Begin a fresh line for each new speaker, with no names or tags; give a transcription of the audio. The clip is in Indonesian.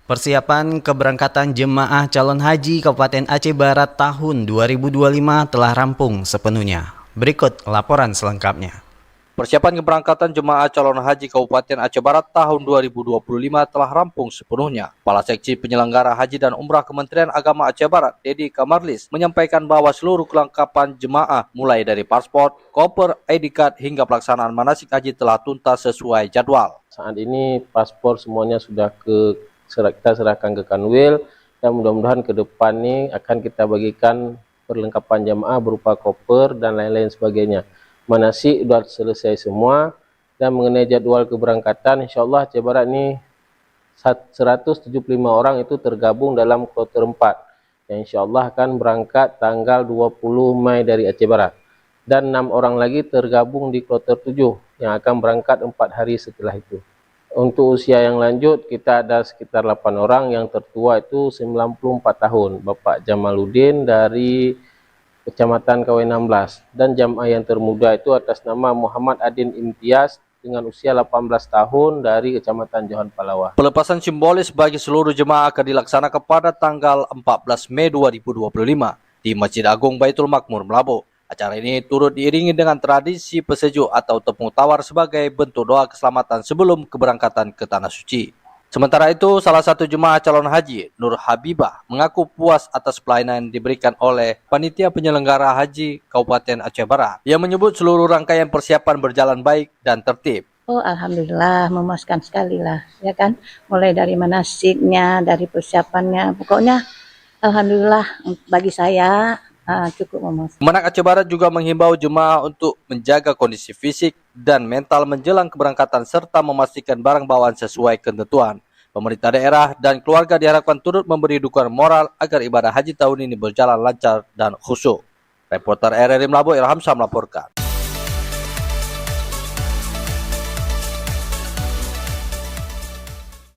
Persiapan keberangkatan jemaah calon haji Kabupaten Aceh Barat tahun 2025 telah rampung sepenuhnya. Berikut laporan selengkapnya.
Persiapan keberangkatan jemaah calon haji Kabupaten Aceh Barat tahun 2025 telah rampung sepenuhnya. Kepala Seksi Penyelenggara Haji dan Umrah Kementerian Agama Aceh Barat, Dedi Kamarlis, menyampaikan bahwa seluruh kelengkapan jemaah mulai dari paspor, koper, ID card hingga pelaksanaan manasik haji telah tuntas sesuai jadwal.
Saat ini paspor semuanya sudah kita serahkan ke Kanwil, dan mudah-mudahan ke depan ini akan kita bagikan perlengkapan jamaah berupa koper dan lain-lain sebagainya. Manasik sudah selesai semua, dan mengenai jadwal keberangkatan, insyaAllah Aceh Barat ini 175 orang itu tergabung dalam kloter 4 yang insyaAllah akan berangkat tanggal 20 Mei dari Aceh Barat, dan 6 orang lagi tergabung di kloter 7 yang akan berangkat 4 hari setelah itu. Untuk usia yang lanjut, kita ada sekitar 8 orang, yang tertua itu 94 tahun, Bapak Jamaluddin dari Kecamatan KW16, dan jamaah yang termuda itu atas nama Muhammad Adin Imtiaz dengan usia 18 tahun dari Kecamatan Johan Palawa.
Pelepasan simbolis bagi seluruh jemaah akan dilaksanakan pada tanggal 14 Mei 2025 di Masjid Agung Baitul Makmur, Melabu. Acara ini turut diiringi dengan tradisi pesejuk atau tepung tawar sebagai bentuk doa keselamatan sebelum keberangkatan ke Tanah Suci. Sementara itu, salah satu jemaah calon haji, Nur Habibah, mengaku puas atas pelayanan yang diberikan oleh Panitia Penyelenggara Haji Kabupaten Aceh Barat. Ia menyebut seluruh rangkaian persiapan berjalan baik dan tertib.
Oh, alhamdulillah, memuaskan sekali lah, ya kan? Mulai dari manasiknya, dari persiapannya, pokoknya alhamdulillah bagi saya cukup memuaskan.
Kemenak Aceh Barat juga menghimbau jemaah untuk menjaga kondisi fisik dan mental menjelang keberangkatan serta memastikan barang bawaan sesuai ketentuan. Pemerintah daerah dan keluarga diharapkan turut memberi dukungan moral agar ibadah haji tahun ini berjalan lancar dan khusyuk. Reporter RRI Melabu, Ilham Syah melaporkan.